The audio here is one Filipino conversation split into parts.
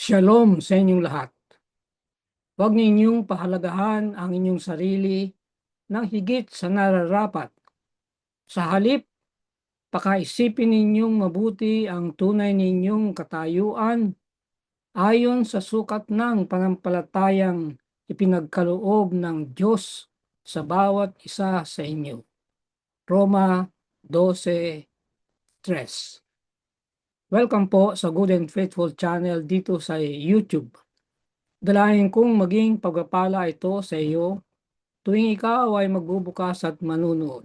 Shalom sa inyong lahat. Huwag ninyong pahalagahan ang inyong sarili ng higit sa nararapat. Sa halip, pakaisipin ninyong mabuti ang tunay ninyong katayuan ayon sa sukat ng panampalatayang ipinagkaloob ng Diyos sa bawat isa sa inyo. Roma 12:3. Welcome po sa Good and Faithful channel dito sa YouTube. Dalayan kong maging pagpapala ito sa iyo tuwing ikaw ay magbubukas at manunood.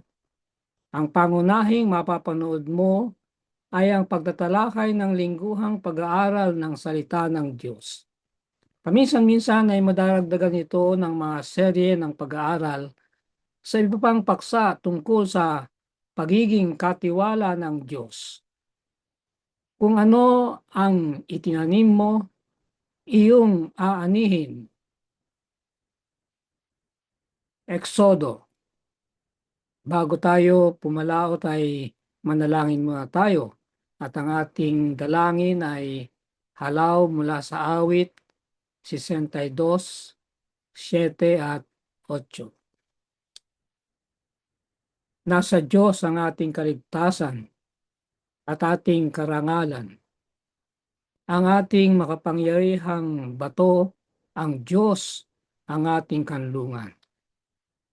Ang pangunahing mapapanood mo ay ang pagtatalakay ng lingguhang pag-aaral ng salita ng Diyos. Paminsan-minsan ay madaragdagan ito ng mga serye ng pag-aaral sa iba pang paksa tungkol sa pagiging katiwala ng Diyos. Kung ano ang itinanim mo, iyong aanihin. Exodo. Bago tayo pumalaot ay manalangin muna tayo at ang ating dalangin ay halaw mula sa awit 62, 7 at 8. Nasa Diyos ang ating kaligtasan at ating karangalan. Ang ating makapangyarihang bato, ang Diyos, ang ating kanlungan.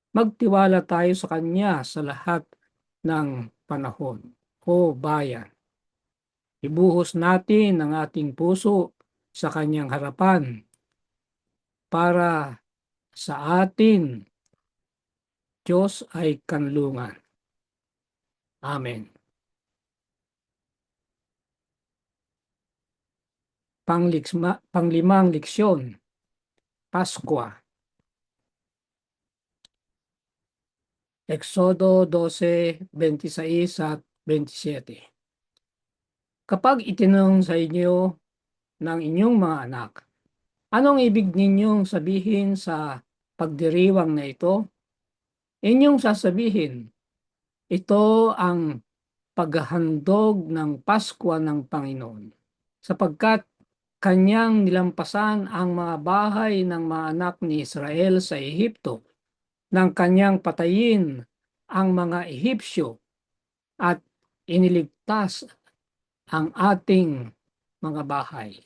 Magtiwala tayo sa Kanya sa lahat ng panahon. O bayan, ibuhos natin ang ating puso sa Kanyang harapan para sa atin, Diyos ay kanlungan. Amen. Panglimang leksyon, Paskwa. Exodo 12:26 at 27. Kapag itinanong sa inyo ng inyong mga anak, anong ibig ninyong sabihin sa pagdiriwang na ito? Inyong sasabihin, ito ang paghahandog ng Paskwa ng Panginoon, sapagkat kanyang nilampasan ang mga bahay ng mga anak ni Israel sa Ehipto, nang kanyang patayin ang mga Ehipsyo at iniligtas ang ating mga bahay.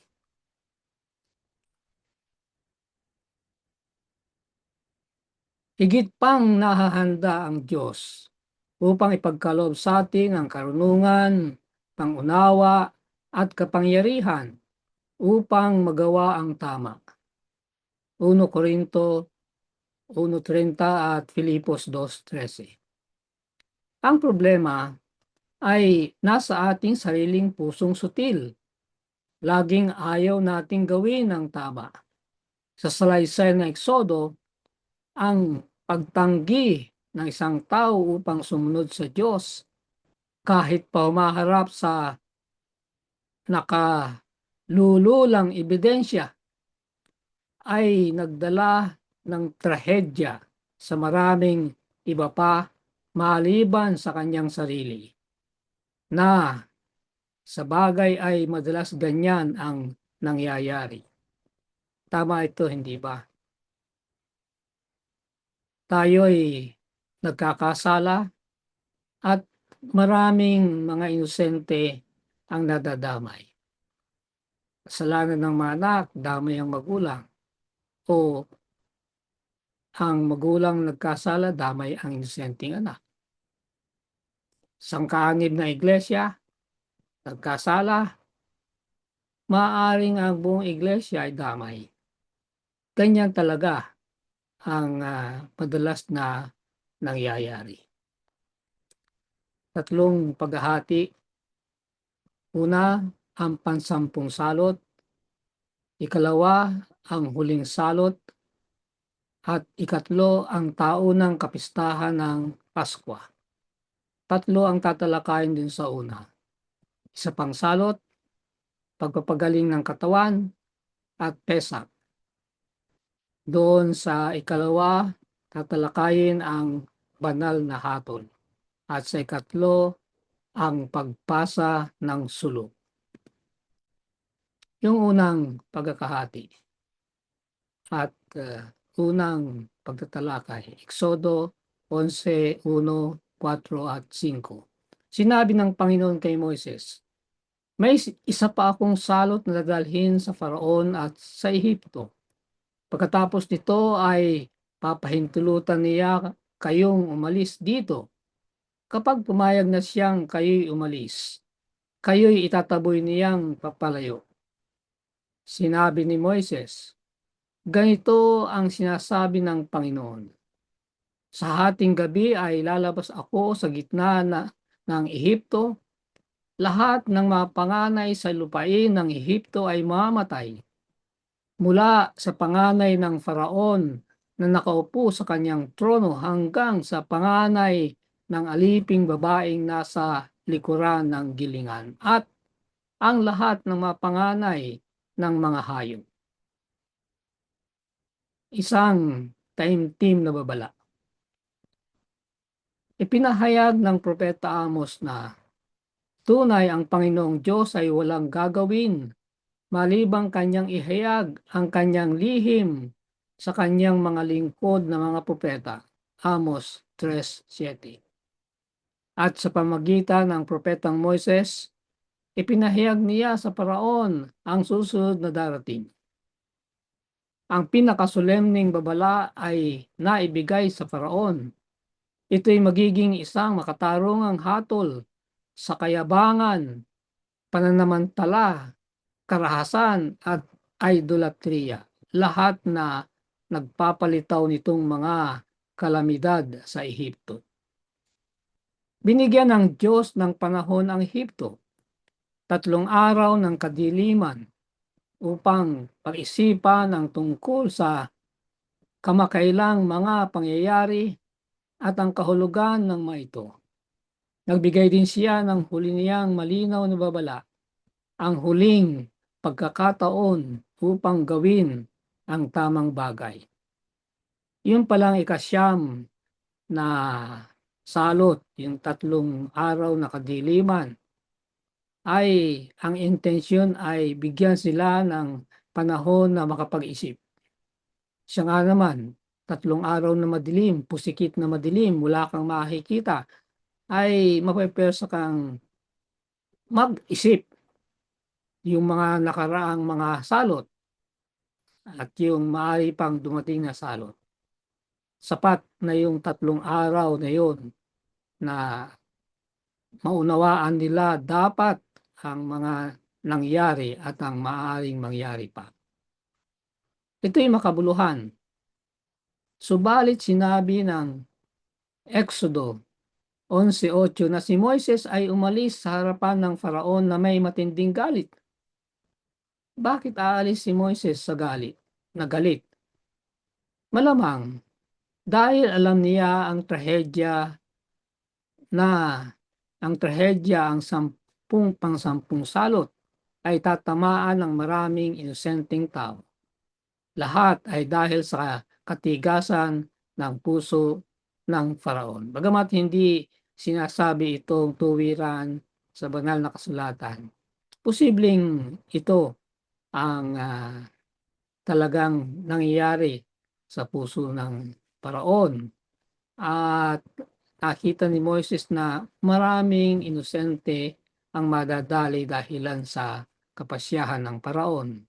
Higit pang nahahanda ang Diyos upang ipagkaloob sa atin ang karunungan, pangunawa at kapangyarihan upang magawa ang tama. 1 Corinto 1:30 at Filipos 2:13. Ang problema ay nasa ating sariling pusong sutil. Laging ayaw nating gawin ang tama. Sa salaysay ng Eksodo, ang pagtanggi ng isang tao upang sumunod sa Diyos kahit pa humaharap sa nakalululang ebidensya ay nagdala ng trahedya sa maraming iba pa maliban sa kanyang sarili, na sa bagay ay madalas ganyan ang nangyayari. Tama ito, hindi ba? Tayo'y nagkakasala at maraming mga inosente ang nadadamay. Kasalanan ng mga anak, damay ang magulang. O ang magulang nagkasala, damay ang inosenteng anak. Sangkaanib na iglesia, nagkasala, maaaring ang buong iglesia ay damay. Ganyan talaga ang madalas na nangyayari. Tatlong paghahati. Una, ang pansampung salot. Ikalawa, ang huling salot. At ikatlo, ang taunang kapistahan ng Paskwa. Tatlo ang tatalakayin din sa una. Isa pang salot, pagpapagaling ng katawan, at Pesak. Doon sa ikalawa, tatalakayin ang banal na hatol. At sa ikatlo, ang pagpasa ng sulok. Yung unang pagkakahati at unang pagtatalakay, Exodo 11:1, 4 at 5. Sinabi ng Panginoon kay Moises, "May isa pa akong salot na dadalhin sa Faraon at sa Ehipto. Pagkatapos nito ay papahintulutan niya kayong umalis dito. Kapag pumayag na siyang kayo'y umalis, kayo'y itataboy niyang papalayo." Sinabi ni Moises, "Ganito ang sinasabi ng Panginoon, sa hating gabi ay lalabas ako sa gitna ng Ehipto. Lahat ng mga panganay sa lupain ng Ehipto ay mamamatay. Mula sa panganay ng Faraon na nakaupo sa kanyang trono hanggang sa panganay ng aliping babaeng nasa likuran ng gilingan at ang lahat ng mga panganay ng mga hayop." Isang taimtim na babala. Ipinahayag ng Propeta Amos na tunay ang Panginoong Diyos ay walang gagawin malibang kanyang ihayag ang kanyang lihim sa kanyang mga lingkod na mga propeta. Amos 3:7. At sa pamagitan ng propetang Moises, ipinahayag niya sa Paraon ang susunod na darating. Ang pinakasolemning babala ay naibigay sa Paraon. Ito'y magiging isang makatarungang hatol sa kayabangan, pananamantala, karahasan at idolatriya, lahat na nagpapalitaw nitong mga kalamidad sa Ehipto. Binigyan ng Diyos ng panahon ang Ehipto, 3 araw ng kadiliman upang pag-isipan ang tungkol sa kamakailang mga pangyayari at ang kahulugan ng mga ito. Nagbigay din siya ng huli niyang malinaw na babala, ang huling pagkakataon upang gawin ang tamang bagay. Yun palang ikasyam na salot, yung 3 araw na kadiliman, ay ang intensyon ay bigyan sila ng panahon na makapag-isip. Siya nga naman, 3 araw na madilim, pusikit na madilim, wala kang makikita, ay mapepersa kang mag-isip yung mga nakaraang mga salot at yung maaari pang dumating na salot. Sapat na yung 3 araw na yun na maunawaan nila dapat ang mga nangyari at ang maaaring mangyari pa. Ito'y makabuluhan. Subalit sinabi ng Exodo 11:8 na si Moises ay umalis sa harapan ng Faraon na may matinding galit. Bakit aalis si Moises sa galit? Nagalit. Malamang dahil alam niya ang trahedya ang 10 salot ay tatamaan ng maraming inosenteng tao. Lahat ay dahil sa katigasan ng puso ng Faraon. Bagamat hindi sinasabi itong tuwiran sa banal na kasulatan, posibleng ito ang talagang nangyayari sa puso ng Faraon. At nakita ni Moises na maraming inosente ang madadali dahilan sa kapasyahan ng Paraon.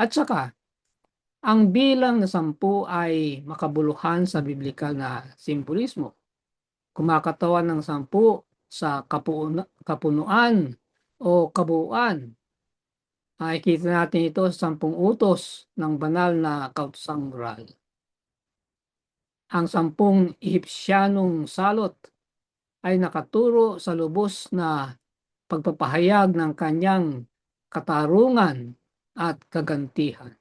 At saka, ang bilang na 10 ay makabuluhan sa biblikal na simbolismo. Kumakatawan ng 10 sa kapunuan o kabuuan. Makikita natin ito sa 10 utos ng banal na kautosang moral. Ang 10 Ehipsyanong salot ay nakaturo sa lubos na pagpapahayag ng kanyang katarungan at kagantihan.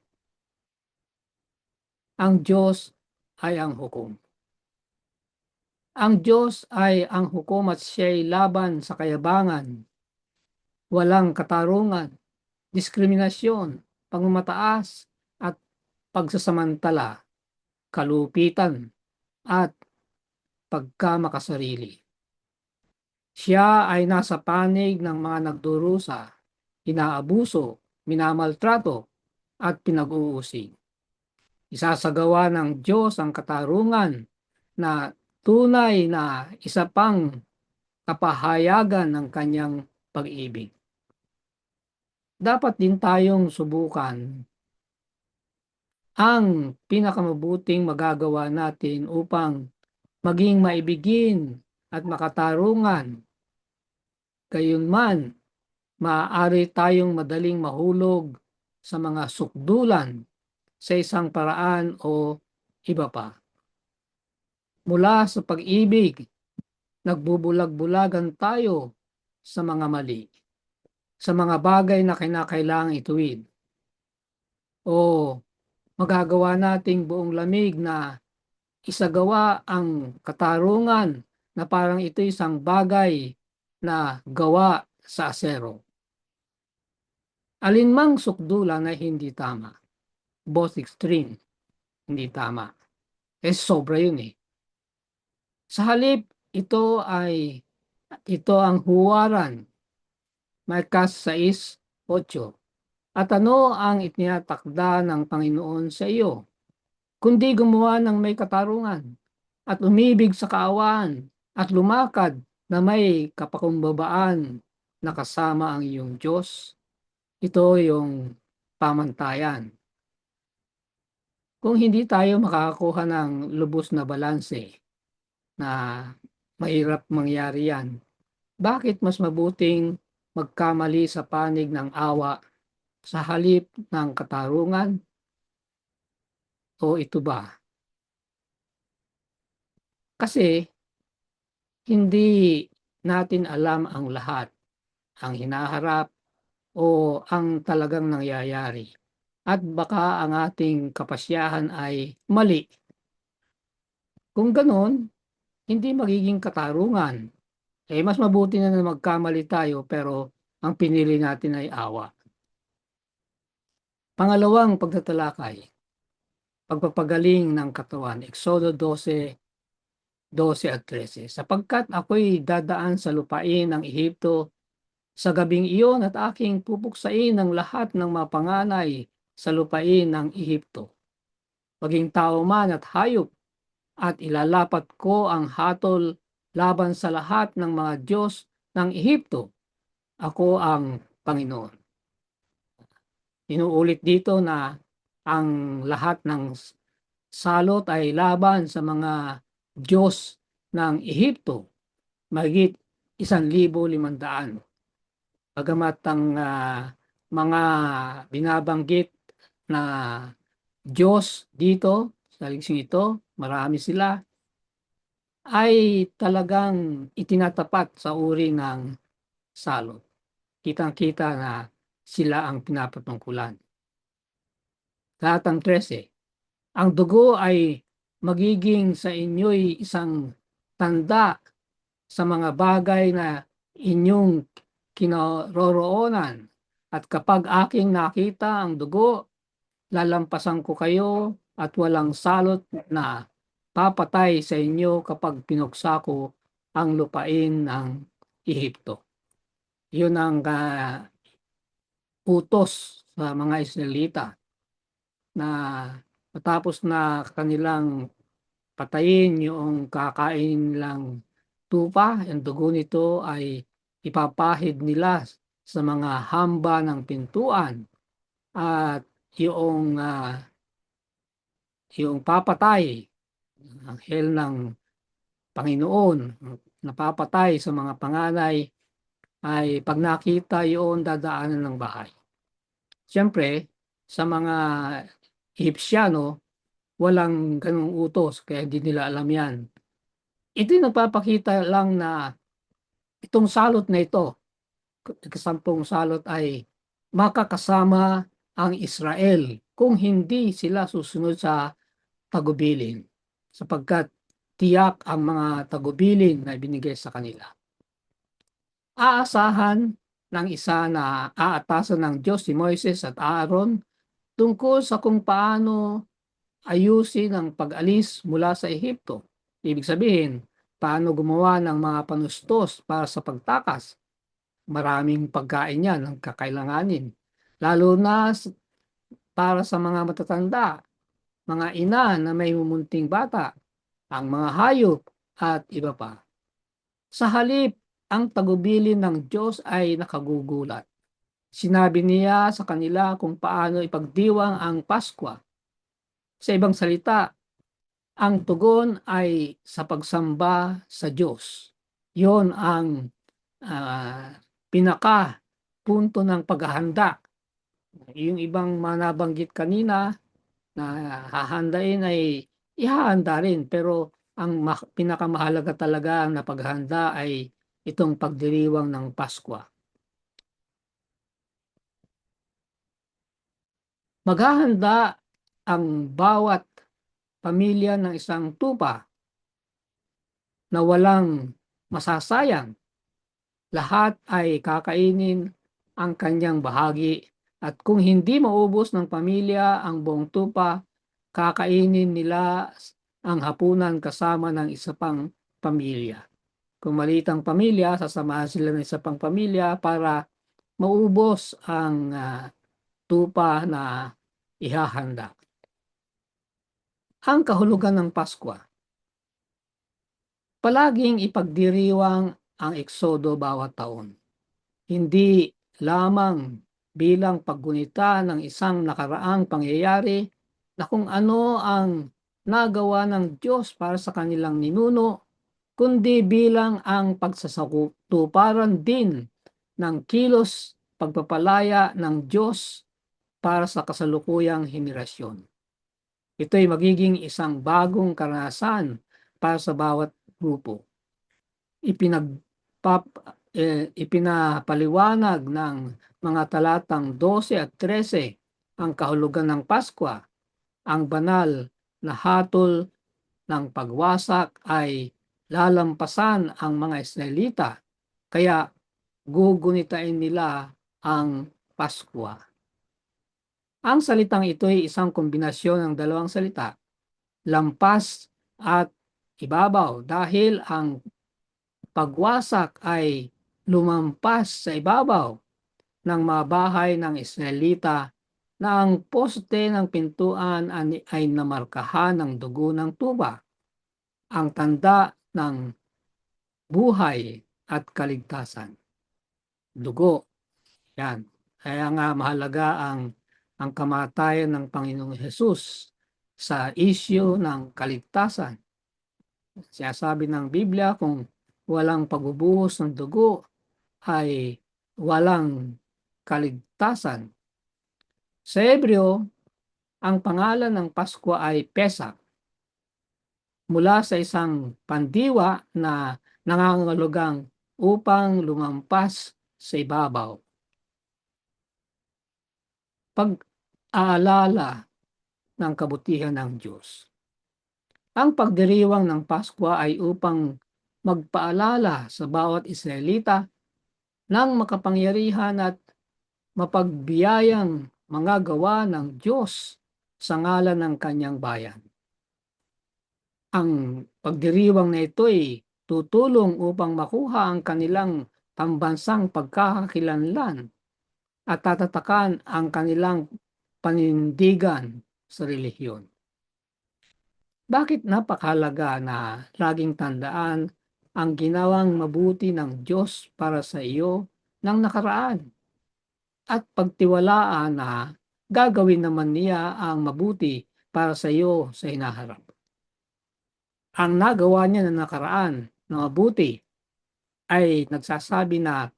Ang Diyos ay ang hukom. Ang Diyos ay ang hukom at siya'y laban sa kayabangan, walang katarungan, diskriminasyon, pagmamataas at pagsasamantala, kalupitan at pagkamakasarili. Siya ay nasa panig ng mga nagdurusa, inaabuso, minamaltrato at pinag-uusig. Isasagawa ng Diyos ang katarungan na tunay na isa pang kapahayagan ng kanyang pag-ibig. Dapat din tayong subukan ang pinakamabuting magagawa natin upang maging maibigin at makatarungan. Gayunman, maaari tayong madaling mahulog sa mga sukdulan sa isang paraan o iba pa. Mula sa pag-ibig, nagbubulag-bulagan tayo sa mga mali, sa mga bagay na kinakailangang ituwid. O magagawa nating buong lamig na isagawa ang katarungan na parang ito isang bagay na gawa sa asero. Alinmang sukdulan ay hindi tama. Both extreme, hindi tama. Sobra yun eh. Sa halip, ito ang huwaran. Marcos 6:8. At ano ang itinatakda ng Panginoon sa iyo? Kundi gumawa ng may katarungan at umibig sa kaawaan at lumakad na may kapakumbabaan na kasama ang iyong Diyos. Ito yung pamantayan. Kung hindi tayo makakakuha ng lubos na balanse, na mahirap mangyari yan, bakit mas mabuting magkamali sa panig ng awa sa halip ng katarungan? O ito ba? Kasi hindi natin alam ang lahat, ang hinaharap o ang talagang nangyayari. At baka ang ating kapasyahan ay mali. Kung ganon, hindi magiging katarungan. Mas mabuti na magkamali tayo pero ang pinili natin ay awa. Pangalawang pagtatalakay, pagpapagaling ng katawan, Exodo 12:12 at 13. Sapagkat ako'y dadaan sa lupain ng Ehipto sa gabing iyon at aking pupuksain ang lahat ng mga panganay sa lupain ng Ehipto, maging tao man at hayop, at ilalapat ko ang hatol laban sa lahat ng mga Diyos ng Ehipto. Ako ang Panginoon. Inuulit dito na ang lahat ng salot ay laban sa mga Diyos ng Ehipto, mahigit 1,500. Bagamat ang mga binabanggit na Diyos dito sa liksing ito, marami sila, ay talagang itinatapat sa uri ng salot. Kitang-kita na sila ang pinapatungkulan. Talatang 13. Ang dugo ay magiging sa inyo'y isang tanda sa mga bagay na inyong kinaroroonan. At kapag aking nakita ang dugo, lalampasan ko kayo at walang salot na papatay sa inyo kapag pinuksa ko ang lupain ng Ehipto. Yun ang utos sa mga Israelita na matapos na kanilang patayin yung kakain nilang tupa, ang dugo nito ay ipapahid nila sa mga hamba ng pintuan at yung papatay, ang anghel ng Panginoon napapatay sa mga panganay ay pag nakita yun dadaanan ng bahay. Siyempre, sa mga Egyptiano, walang ganung utos kaya hindi nila alam yan. Ito'y nagpapakita lang na itong salot na ito, kasampung salot ay makakasama ang Israel kung hindi sila susunod sa tagubilin, sapagkat tiyak ang mga tagubilin na ibinigay sa kanila. Aasahan ng isa na aatasan ng Diyos si Moises at Aaron tungkol sa kung paano ayusin ang pag-alis mula sa Ehipto. Ibig sabihin, paano gumawa ng mga panustos para sa pagtakas. Maraming pagkain yan ang kakailanganin. lalo na para sa mga matatanda, mga ina na may mumunting bata, ang mga hayop at iba pa. Sa halip, ang tagubilin ng Diyos ay nakagugulat. Sinabi niya sa kanila kung paano ipagdiwang ang Paskwa. Sa ibang salita, ang tugon ay sa pagsamba sa Diyos. Yon ang pinaka punto ng paghahanda. Yung ibang manabanggit kanina na hahandain ay ihahanda rin, pero ang pinakamahalaga talaga na paghahanda ay itong pagdiriwang ng Paskwa. Maghahanda ang bawat pamilya ng isang tupa na walang masasayang. Lahat ay kakainin ang kanyang bahagi, at kung hindi maubos ng pamilya ang buong tupa, kakainin nila ang hapunan kasama ng isa pang pamilya. Kung maliit ang pamilya, sasamahan sila ng isa pang pamilya para maubos ang tupa na ihahanda. Ang kahulugan ng Paskwa. Palaging ipagdiriwang ang eksodo bawat taon. Hindi lamang bilang paggunita ng isang nakaraang pangyayari na kung ano ang nagawa ng Diyos para sa kanilang ninuno, kundi bilang ang pagsasakutuparan din ng kilos pagpapalaya ng Diyos para sa kasalukuyang henerasyon. Ito'y magiging isang bagong karanasan para sa bawat grupo. Ipinapaliwanag ng mga talatang 12 at 13 ang kahulugan ng Paskwa. Ang banal na hatol ng pagwasak ay lalampasan ang mga Israelita, kaya gugunitain nila ang Paskwa. Ang salitang ito ay isang kombinasyon ng dalawang salita, lampas at ibabaw, dahil ang pagwasak ay lumampas sa ibabaw ng mga bahay ng Israelita na ang poste ng pintuan ay namarkahan ng dugo ng tuba, ang tanda ng buhay at kaligtasan. Dugo, yan. Kaya nga mahalaga ang kamatayan ng Panginoong Hesus sa isyu ng kaligtasan. Sinasabi ng Biblia, kung walang pagbubuhos ng dugo ay walang kaligtasan. Sa Hebreo, ang pangalan ng Pasko ay Pesach, mula sa isang pandiwa na nangangahulugang upang lumampas sa ibabaw. Pag-aalala ng kabutihan ng Diyos. Ang pagdiriwang ng Pasko ay upang magpaalala sa bawat Israelita ng makapangyarihan at mapagbiyayang mga gawa ng Diyos sa ngalan ng kanyang bayan. Ang pagdiriwang na ito ay tutulong upang makuha ang kanilang pambansang pagkakakilanlan at tatatakan ang kanilang panindigan sa relihiyon. Bakit napakahalaga na laging tandaan ang ginawang mabuti ng Diyos para sa iyo ng nakaraan at pagtiwalaan na gagawin naman niya ang mabuti para sa iyo sa hinaharap? Ang nagawa niya na nakaraan na mabuti ay nagsasabi na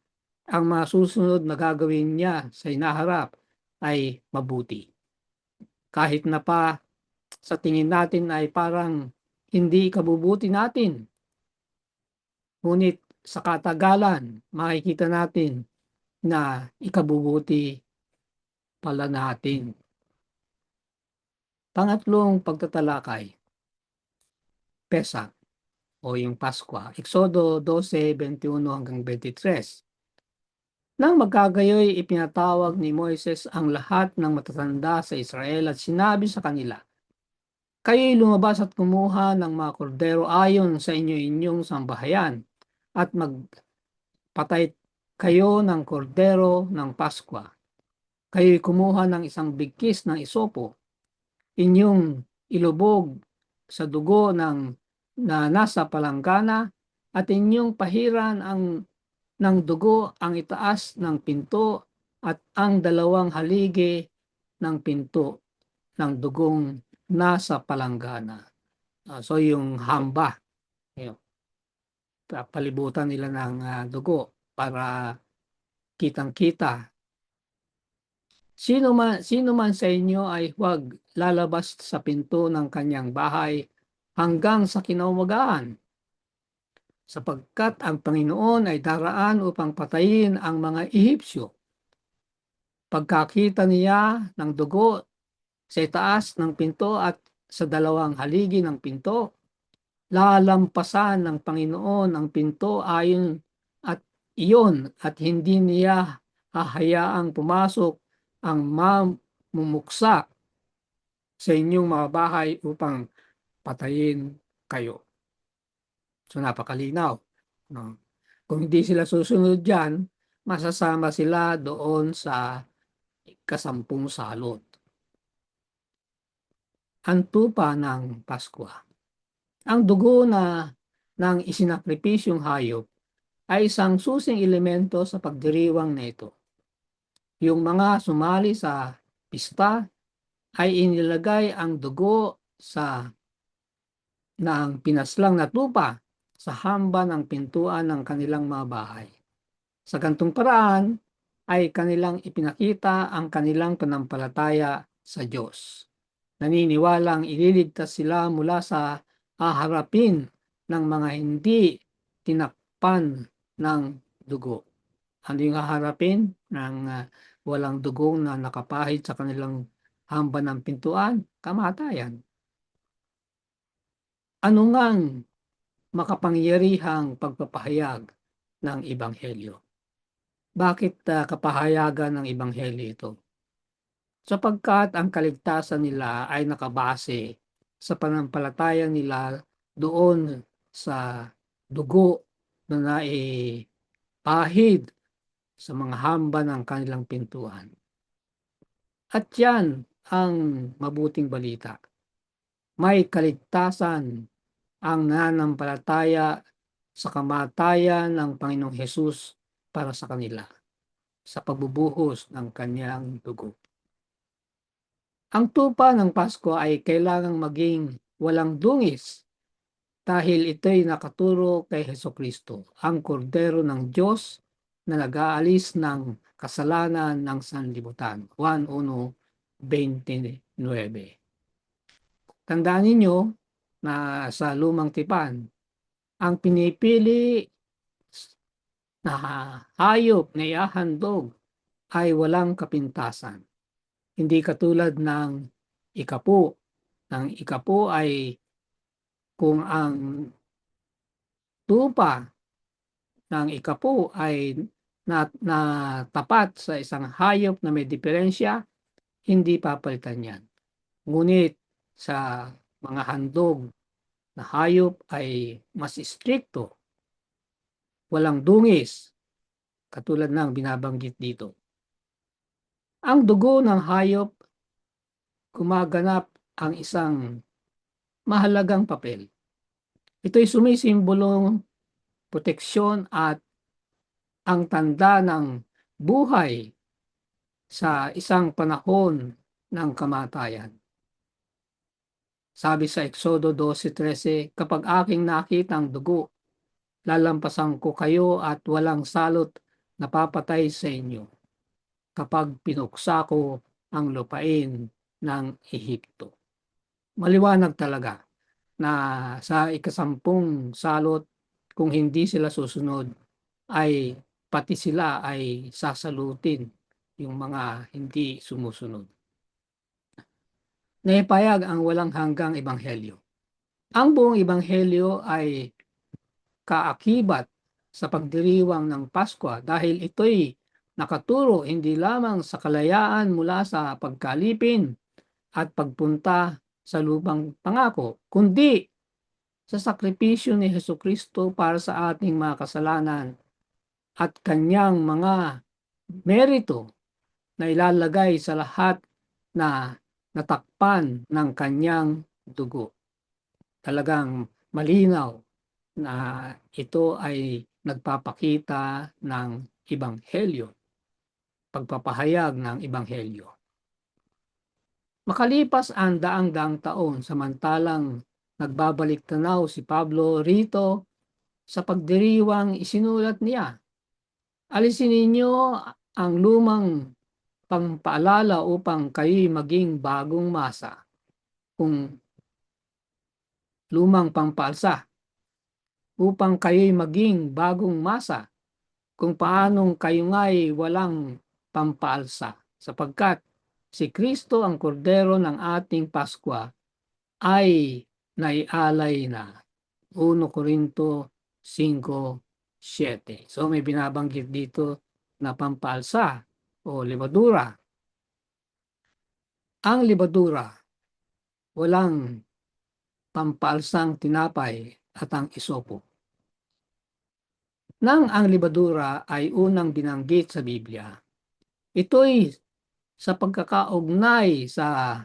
ang mga susunod na gagawin niya sa hinaharap ay mabuti. Kahit na pa sa tingin natin ay parang hindi ikabubuti natin, ngunit sa katagalan makikita natin na ikabubuti pala natin. Pangatlong pagtatalakay, Pesach o yung Paskwa, Exodo 12:21-23. Nang magkagayoy, ipinatawag ni Moises ang lahat ng matatanda sa Israel at sinabi sa kanila, kayo'y lumabas at kumuha ng mga kordero ayon sa inyong sambahayan at magpatay kayo ng kordero ng Paskwa. kayo'y kumuha ng isang bigkis ng isopo, inyong ilubog sa dugo na nasa palanggana at inyong pahiran ng dugo ang itaas ng pinto at ang dalawang haligi ng pinto ng dugong nasa palanggana. So yung hamba, yun, palibutan nila ng dugo para kitang-kita. Sino man sa inyo ay huwag lalabas sa pinto ng kanyang bahay hanggang sa kinaumagahan, sapagkat ang Panginoon ay daraan upang patayin ang mga Ehipsyo. Pagkakita niya ng dugo sa itaas ng pinto at sa dalawang haligi ng pinto, lalampasan ng Panginoon ang pinto ayon at iyon at hindi niya hahayaang pumasok ang mamumuksa sa inyong mga bahay upang patayin kayo. So napakalinaw. No? Kung hindi sila susunod dyan, masasama sila doon sa ikasampung salot. Ang tupa ng Pasko. Ang dugo ng isinakripisyong hayop ay isang susing elemento sa pagdiriwang na ito. Yung mga sumali sa pista ay inilagay ang dugo ng pinaslang na tupa sa hamba ng pintuan ng kanilang mga bahay. Sa gantong paraan ay kanilang ipinakita ang kanilang panampalataya sa Diyos. Naniniwalang ililigtas sila mula sa haharapin ng mga hindi tinakpan ng dugo. Ano yung haharapin ng walang dugong na nakapahid sa kanilang hamba ng pintuan? Kamatayan. Ano ngang makapangyarihang pagpapahayag ng Ebanghelyo? Bakit kapahayagan ng Ebanghelyo ito? Sapagkat ang kaligtasan nila ay nakabase sa panampalataya nila doon sa dugo na naipahid sa mga hamba ng kanilang pintuan. At yan ang mabuting balita. May kaligtasan ang nananampalataya sa kamatayan ng Panginoong Hesus para sa kanila sa pagbubuhos ng kanyang dugo. Ang tupa ng Pasko ay kailangang maging walang dungis dahil ito'y nakaturo kay Hesukristo, ang kordero ng Diyos na nag-aalis ng kasalanan ng sanlibutan. Juan 1:29. Tandaan ninyo na sa lumang tipan, ang pinipili na hayop na ihahandog ay walang kapintasan. Hindi katulad ng ikapu. Ang ikapu ay kung ang tupa ng ikapu ay natapat sa isang hayop na may diferensya, hindi papalitan yan. Ngunit sa mga handog na hayop ay mas istrikto, walang dungis, katulad ng binabanggit dito. Ang dugo ng hayop gumaganap ang isang mahalagang papel. Ito'y sumisimbolong proteksyon at ang tanda ng buhay sa isang panahon ng kamatayan. Sabi sa Exodo 12:13, kapag aking nakita ang dugo, lalampasan ko kayo at walang salot na papatay sa inyo kapag pinuksa ko ang lupain ng Ehipto. Maliwanag talaga na sa ikasampung salot, kung hindi sila susunod, ay pati sila ay sasalutin, yung mga hindi sumusunod. Naipayag ang walang hanggang ebanghelyo. Ang buong ebanghelyo ay kaakibat sa pagdiriwang ng Pasko dahil ito'y nakaturo hindi lamang sa kalayaan mula sa pagkalipin at pagpunta sa lupang pangako, kundi sa sakripisyo ni Hesukristo para sa ating mga kasalanan at kanyang mga merito na ilalagay sa lahat na natakpan ng kanyang dugo. Talagang malinaw na ito ay nagpapakita ng ebanghelyo, pagpapahayag ng ebanghelyo. Makalipas ang daang-daang taon, samantalang nagbabalik tanaw si Pablo rito sa pagdiriwang isinulat niya, alisin ninyo ang lumang pangpaalala upang kayo'y maging bagong masa. Kung lumang pampaalsa, upang kayo'y maging bagong masa, kung paanong kayo nga'y walang pampaalsa, sapagkat si Kristo ang kordero ng ating Paskwa ay naialay na. 1 Corinto 5:7. So may binabanggit dito na pampaalsa o libadura. Ang libadura, walang pampaalsang tinapay at ang isopo. Nang ang libadura ay unang binanggit sa Biblia, ito'y sa pagkakaugnay sa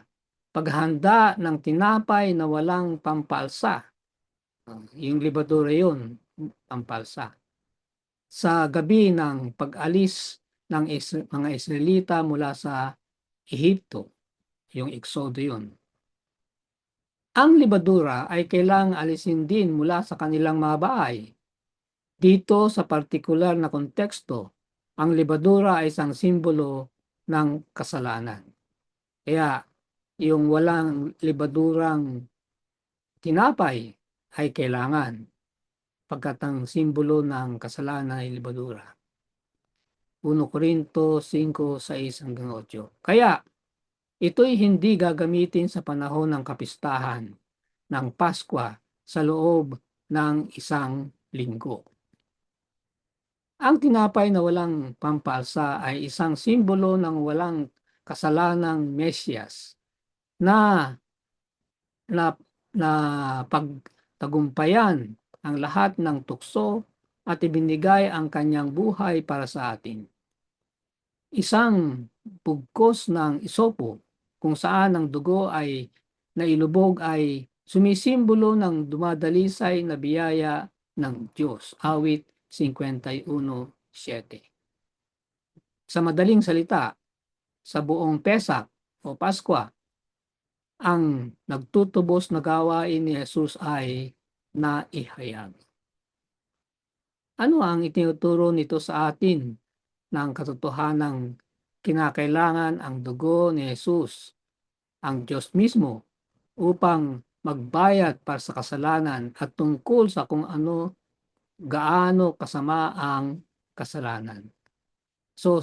paghanda ng tinapay na walang pampalsa. Yung libadura yun, pampalsa. Sa gabi ng pag-alis ng mga Israelita mula sa Ehipto, yung Exodo yun. Ang libadura ay kailangang alisin din mula sa kanilang mga bahay. Dito sa partikular na konteksto, ang libadura ay isang simbolo ng kasalanan. Kaya yung walang libadurang tinapay ay kailangan, pagkat ang simbolo ng kasalanan ay libadura. 1 Corinto 5:6-8. Kaya ito'y hindi gagamitin sa panahon ng kapistahan ng Paskwa sa loob ng isang linggo. Ang tinapay na walang pampalsa ay isang simbolo ng walang kasalanang Mesyas na pagtagumpayan ang lahat ng tukso at ibinigay ang kanyang buhay para sa atin. Isang bugkos ng isopo kung saan ang dugo ay nailubog ay sumisimbolo ng dumadalisay na biyaya ng Diyos. Awit 51:7. Sa madaling salita, sa buong Pesak o Paskwa, ang nagtutubos na gawain ni Jesus ay naihayag. Ano ang itinuturo nito sa atin ng katotohanang kinakailangan ang dugo ni Jesus, ang Diyos mismo, upang magbayad para sa kasalanan at tungkol sa kung gaano kasama ang kasalanan. So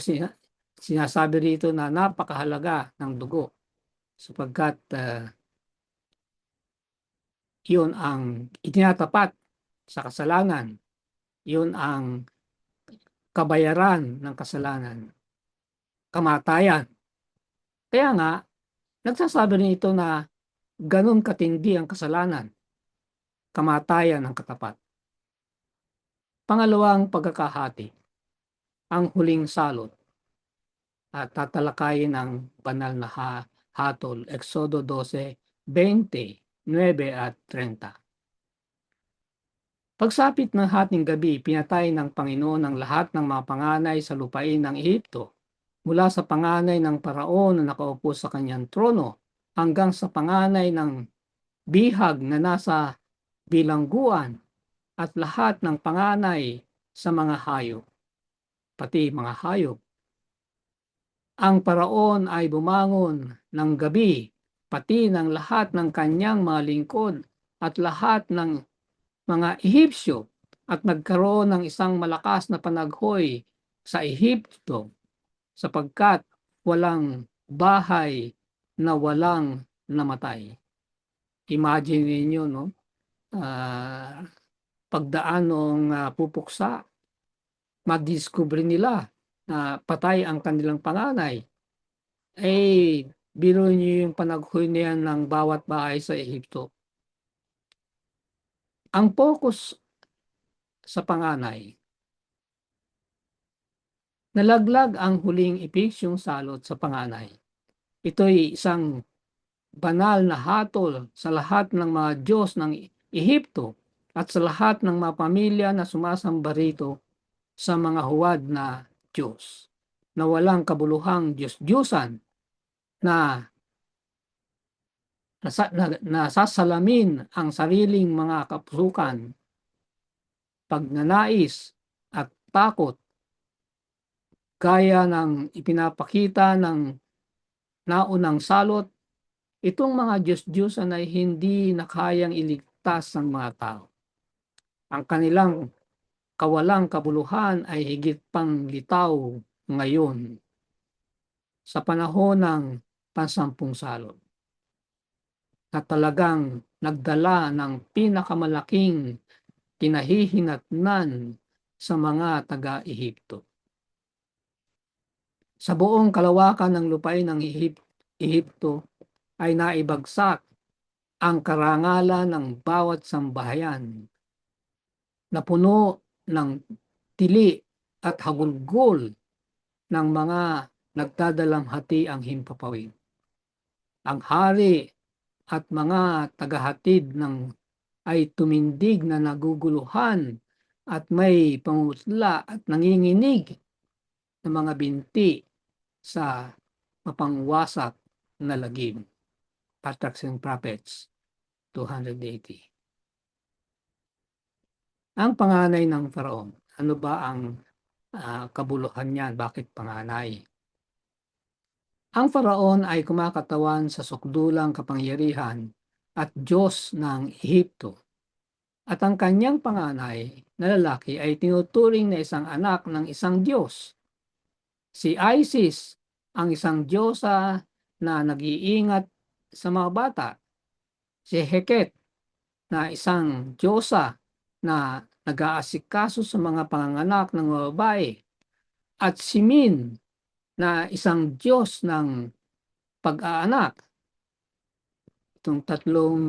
sinasabi rito na napakahalaga ng dugo sapagkat yun ang itinatapat sa kasalanan. Yun ang kabayaran ng kasalanan, kamatayan. Kaya nga, nagsasabi rin ito na ganun katindi ang kasalanan, kamatayan ng katapat. Pangalawang pagkakahati, ang huling salot, at tatalakayin ang banal na hatol, Exodo 12:20-9-30. Pagsapit ng hating gabi, pinatay ng Panginoon ang lahat ng mga panganay sa lupain ng Ehipto, mula sa panganay ng paraon na nakaupo sa kanyang trono hanggang sa panganay ng bihag na nasa bilangguan at lahat ng panganay sa mga hayop, pati mga hayop. Ang paraon ay bumangon ng gabi, pati ng lahat ng kanyang mga lingkod at lahat ng mga Ehipsyo, at nagkaroon ng isang malakas na panaghoy sa Ehipto sapagkat walang bahay na walang namatay. Imagine niyo, no? Pagdaan ng pupuksa, madiskubre nila na patay ang kanilang panganay. Biro niyo yung panaghoy na yan ng bawat bahay sa Ehipto. Ang focus sa panganay Nalaglag ang huling episyong salot sa panganay. Ito'y isang banal na hatol sa lahat ng mga Diyos ng Ehipto at sa lahat ng mga pamilya na sumasamba rito sa mga huwad na Diyos na walang kabuluhang Diyos-Diyusan na nasasalamin ang sariling mga kapusukan, pagnanais at takot gaya ng ipinapakita ng naunang salot. Itong mga Diyos-Diyusan ay hindi na kayang iligtas ng mga tao. Ang kanilang kawalang kabuluhan ay higit pang litaw ngayon sa panahon ng pansampung salot na talagang nagdala ng pinakamalaking kinahihinatnan sa mga taga-Ehipto. Sa buong kalawakan ng lupain ng Ehipto ay naibagsak ang karangalan ng bawat sambahayan na puno ng tili at hagulgol ng mga nagdadalamhati ang himpapawid. Ang hari at mga tagahatid ng ay tumindig na naguguluhan at may pangutla at nanginginig ng mga binti sa mapangwasak na lagim. Patriarchs and Prophets 280. Ang panganay ng Faraon. Ano ba ang kabuluhan niyan? Bakit panganay? Ang Faraon ay kumakatawan sa sukdulang kapangyarihan at Diyos ng Ehipto. At ang kanyang panganay na lalaki ay tinuturing na isang anak ng isang Diyos. Si Isis, ang isang diyosa na nag-iingat sa mga bata. Si Heket, na isang diyosa na nag-aasikaso sa mga panganganak ng mga babae. At si Min, na isang Diyos ng pag-aanak. Itong tatlong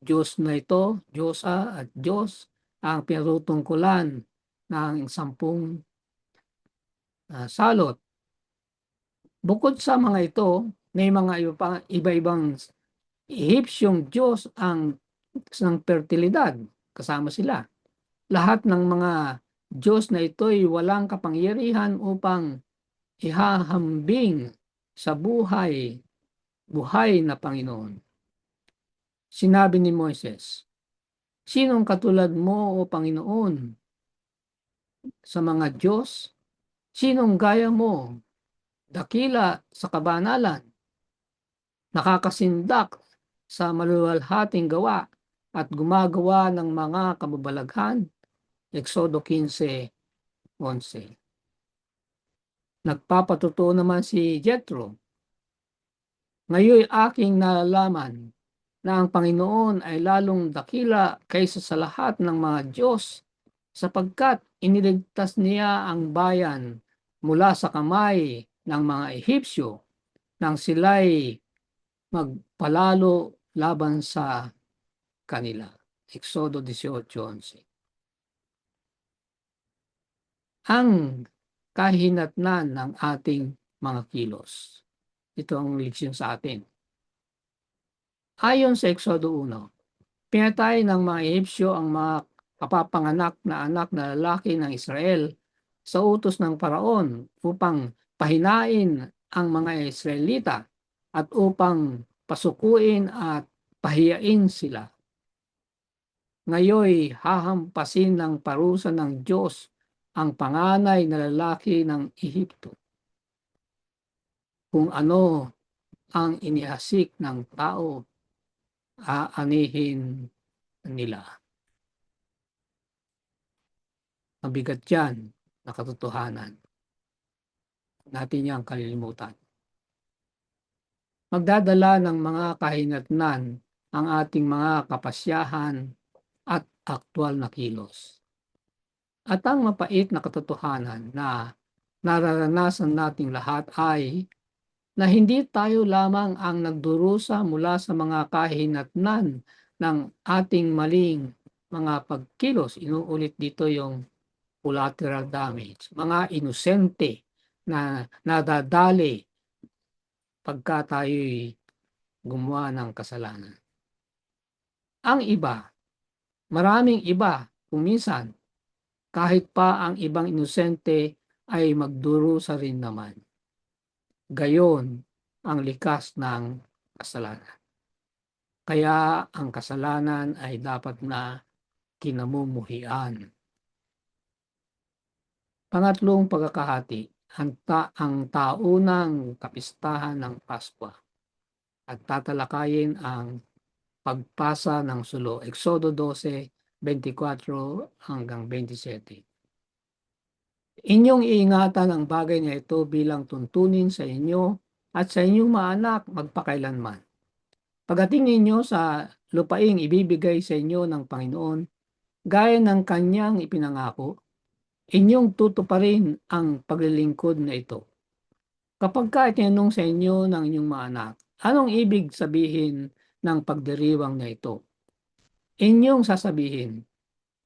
Diyos na ito, Diyosa at Diyos, ang pinatutungkulan ng 10 salot. Bukod sa mga ito, may mga iba-ibang Ehipsyong Diyos ang ng fertilidad. Kasama sila. Lahat ng mga Diyos na ito'y walang kapangyarihan upang ihahambing sa buhay na Panginoon. Sinabi ni Moises, "Sinong katulad mo, O Panginoon, sa mga Diyos? Sinong gaya mo, dakila sa kabanalan, nakakasindak sa maluwalhating gawa at gumagawa ng mga kababalaghan?" Exodo 15:11. Nagpapatotoo naman si Jethro, "Ngayon aking nalalaman na ang Panginoon ay lalong dakila kaysa sa lahat ng mga Diyos, sapagkat iniligtas niya ang bayan mula sa kamay ng mga Ehipsyo nang sila'y magpalalo laban sa kanila." Exodo 18:11. Ang kahinatnan ng ating mga kilos. Ito ang leksyon sa atin. Ayon sa Exodo 1, pinatay ng mga Ehipsyo ang mga kapapanganak na anak na lalaki ng Israel sa utos ng Paraon upang pahinain ang mga Israelita at upang pasukuin at pahiyain sila. Ngayoy hahampasin ng parusa ng Diyos ang panganay na lalaki ng Ehipto. Kung ano ang inihasik ng tao, aanihin nila. Mabigat yan na katotohanan. Natin niyang kalilimutan. Magdadala ng mga kahinatnan ang ating mga kapasyahan at aktwal na kilos. At ang mapait na katotohanan na nararanasan nating lahat ay na hindi tayo lamang ang nagdurusa mula sa mga kahinatnan ng ating maling mga pagkilos. Inuulit dito yung collateral damage, mga inosente na nadadali pagka tayo'y gumawa ng kasalanan. Ang iba, maraming iba, kung minsan, kahit pa ang ibang inosente ay magdurusa rin naman. Gayon ang likas ng kasalanan. Kaya ang kasalanan ay dapat na kinamumuhian. Pangatlong pagkakahati, ang taunang kapistahan ng Paskwa at tatalakayin ang pagpasa ng sulo. Exodo 12:24 hanggang 27. Inyong iingatan ang bagay na ito bilang tuntunin sa inyo at sa inyong mga anak magpakailanman. Pagdating ninyo sa lupaing ibibigay sa inyo ng Panginoon, gaya ng kanyang ipinangako, inyong tutuparin ang paglilingkod na ito. Kapag ka itinanong sa inyo ng inyong mga anak, anong ibig sabihin ng pagdiriwang na ito? Inyong sasabihin,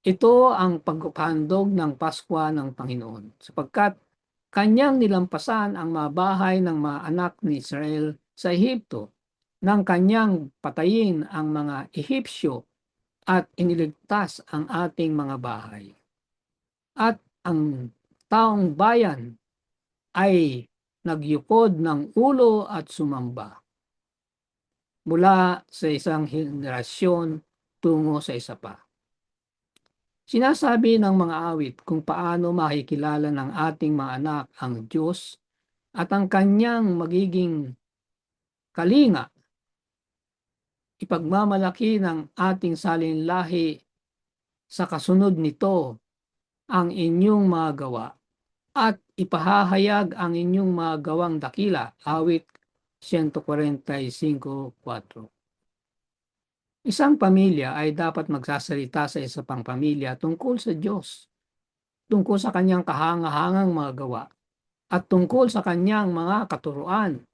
ito ang paghandog ng Paskwa ng Panginoon, sapagkat kanyang nilampasan ang mga bahay ng mga anak ni Israel sa Ehipto, nang kanyang patayin ang mga Ehipsyo at iniligtas ang ating mga bahay. At ang taong bayan ay nagyukod ng ulo at sumamba mula sa isang henerasyon tungo sa isa pa. Sinasabi ng mga awit kung paano makikilala ng ating mga anak ang Diyos at ang kanyang magiging kalinga. Ipagmamalaki ng ating salinlahi sa kasunod nito ang inyong mga gawa at ipahahayag ang inyong mga gawang dakila. Awit 145:4. Isang pamilya ay dapat magsasalita sa isa pang pamilya tungkol sa Diyos, tungkol sa kanyang kahangahangang mga gawa, at tungkol sa kanyang mga katuruan.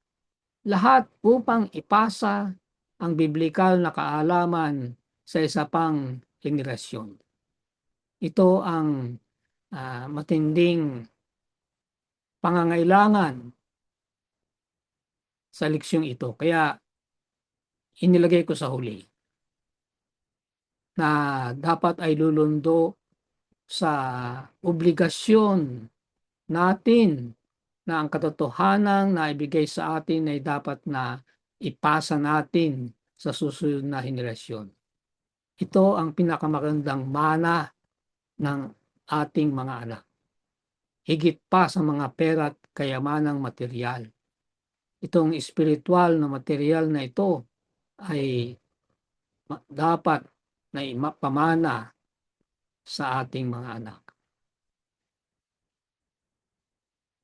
Lahat upang ipasa ang biblikal na kaalaman sa isa pang henerasyon. Ito ang matinding pangangailangan sa leksyong ito. Kaya inilagay ko sa huli na dapat ay lulundo sa obligasyon natin na ang katotohanan na ibigay sa atin ay dapat na ipasa natin sa susunod na henerasyon. Ito ang pinakamagandang mana ng ating mga anak. Higit pa sa mga pera at kayamanang material. Itong espiritual na material na ito ay dapat na ipamana sa ating mga anak.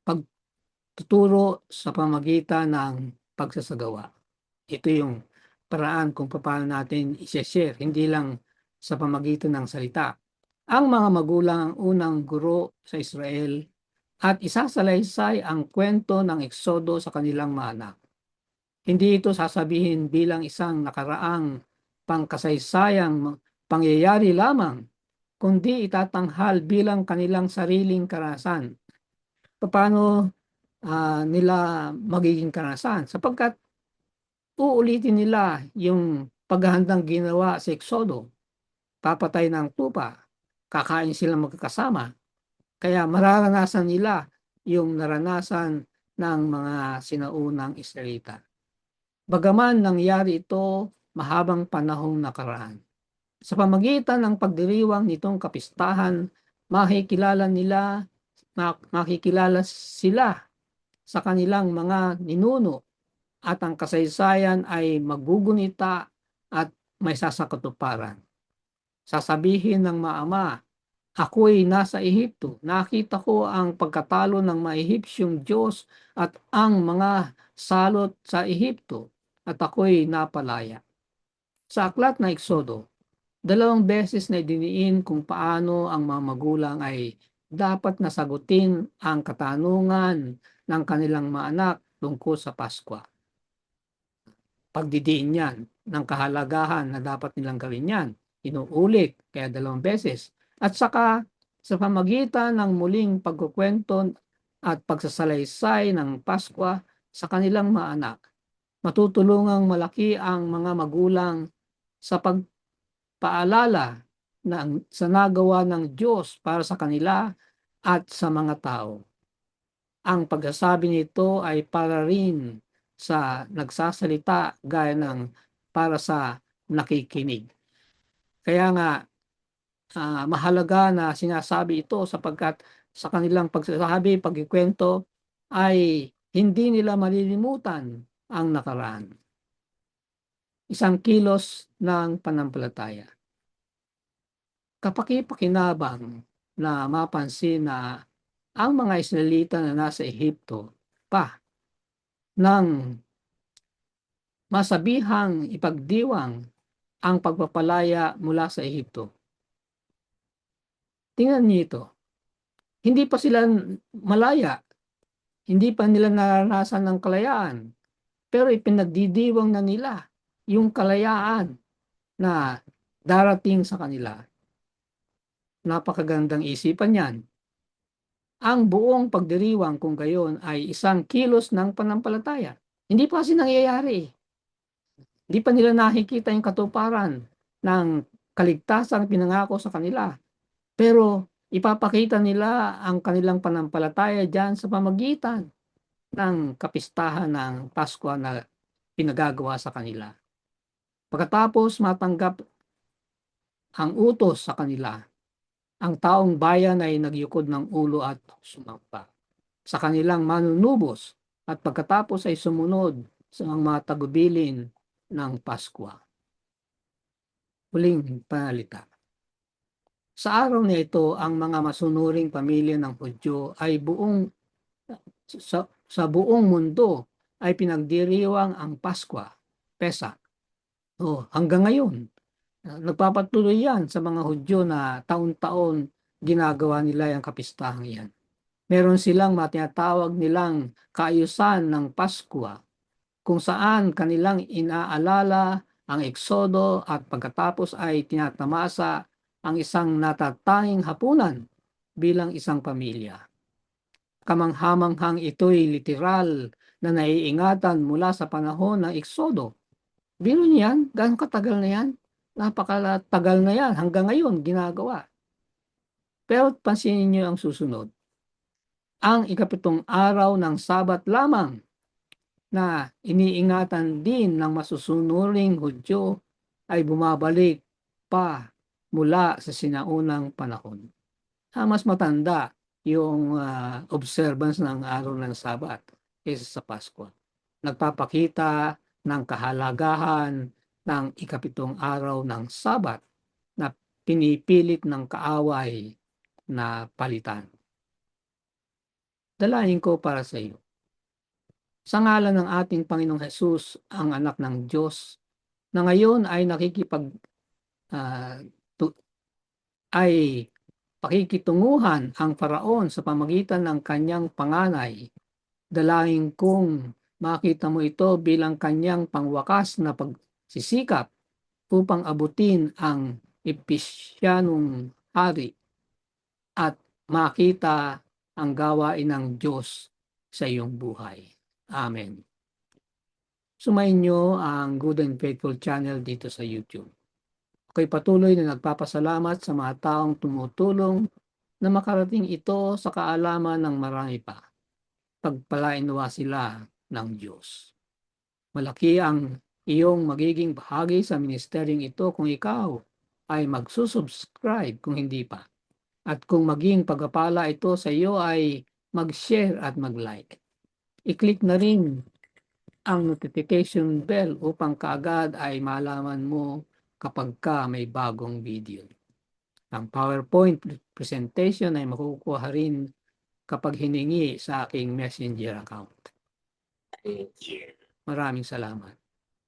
Pagtuturo sa pamagitan ng pagsasagawa. Ito yung paraan kung paano natin i-share, hindi lang sa pamagitan ng salita. Ang mga magulang ang unang guro sa Israel at isasalaysay ang kwento ng Eksodo sa kanilang mga anak. Hindi ito sasabihin bilang isang nakaraang pangkasaysayang pangyayari lamang, kundi itatanghal bilang kanilang sariling karanasan. Paano nila magiging karanasan? Sapagkat uulitin nila yung paghahandang ginawa sa Eksodo. Papatay ng tupa, kakain sila magkakasama. Kaya mararanasan nila yung naranasan ng mga sinaunang Israelita. Bagaman nangyari ito mahabang panahong nakaraan. Sa pamagitan ng pagdiriwang nitong kapistahan, makikilala sila sa kanilang mga ninuno at ang kasaysayan ay magugunita at may sasakatuparan. Sasabihin ng mga ama, ako'y nasa Ehipto, nakita ko ang pagkatalo ng mga Ehipsyong Diyos at ang mga salot sa Ehipto, at ako'y napalaya. Sa aklat na Eksodo, 2 beses na idiniin kung paano ang mga magulang ay dapat nasagutin ang katanungan ng kanilang mga anak tungkol sa Paskwa. Pagdidiin yan ng kahalagahan na dapat nilang gawin yan. Inuulit, kaya 2 beses. At saka Sa pamagitan ng muling pagkukwento at pagsasalaysay ng Paskwa sa kanilang mga anak, matutulungang malaki ang mga magulang sa pagpaalala sa nagawa ng Diyos para sa kanila at sa mga tao. Ang pagsasabi nito ay para rin sa nagsasalita gaya ng para sa nakikinig. Kaya nga mahalaga na sinasabi ito sapagkat sa kanilang pagsasabi, pagkikwento ay hindi nila malilimutan ang nakaraan. Isang kilos ng pananampalataya. Kapaki-pakinabang na mapansin na ang mga Israelita na nasa Ehipto pa nang masabihang ipagdiwang ang pagpapalaya mula sa Ehipto. Tingnan niyo ito. Hindi pa sila malaya. Hindi pa nila naranasan ng kalayaan. Pero ipinagdidiwang na nila yung kalayaan na darating sa kanila. Napakagandang isipan yan. Ang buong pagdiriwang kung gayon ay isang kilos ng panampalataya. Hindi pa kasi nangyayari. Hindi pa nila nakikita yung katuparan ng kaligtasan pinangako sa kanila. Pero ipapakita nila ang kanilang panampalataya diyan sa pamagitan ng kapistahan ng Pasko na pinagagawa sa kanila. Pagkatapos matanggap ang utos sa kanila, ang taong bayan ay nagyukod ng ulo at sumamba sa kanilang manunubos at pagkatapos ay sumunod sa mga tagubilin ng Pasko. Huling panalita. Sa araw na ito, ang mga masunuring pamilya ng Hudyo ay sa buong mundo ay pinagdiriwang ang Pasko, Pesach. Hanggang ngayon, nagpapatuloy yan sa mga Hudyo na taon-taon ginagawa nila yung kapistahang yan. Meron silang matinatawag nilang kaayusan ng Pasko kung saan kanilang inaalala ang Eksodo at pagkatapos ay tinatamasa ang isang natatanging hapunan bilang isang pamilya. Kamanghamanghang ito'y literal na naiingatan mula sa panahon ng Eksodo. Biro niyan, gano'ng katagal na yan? Napakatagal na yan, hanggang ngayon ginagawa. Pero pansinin niyo ang susunod. Ang ikapitong araw ng Sabat lamang na iniingatan din ng masusunuring Hudyo ay bumabalik pa mula sa sinaunang panahon. Mas matanda yung observance ng araw ng Sabat kaysa sa Pasko. Nagpapakita ng kahalagahan ng ikapitong araw ng Sabat na pinipilit ng kaaway na palitan. Dalangin ko para sa iyo. Sa ngalan ng ating Panginoong Hesus, ang anak ng Diyos, na ngayon ay ay pakikitunguhan ang Faraon sa pamagitan ng kanyang panganay. Dalangin kong makita mo ito bilang kanyang pangwakas na pagsisikap upang abutin ang Episyanong hari at makita ang gawain ng Diyos sa iyong buhay. Amen. Sumainyo ang Good and Faithful channel dito sa YouTube. Ako'y patuloy na nagpapasalamat sa mga taong tumutulong na makarating ito sa kaalaman ng marami pa. Pagpalain nawa sila ng Diyos. Malaki ang iyong magiging bahagi sa ministeryong ito kung ikaw ay magsusubscribe kung hindi pa. At kung maging pagpapala ito sa iyo ay mag-share at mag-like. I-click na rin ang notification bell upang kaagad ay malaman mo kapag may bagong video. Ang PowerPoint presentation ay makukuha rin kapag hiningi sa aking Messenger account. Maraming salamat.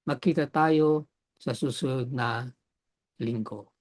Magkita tayo sa susunod na linggo.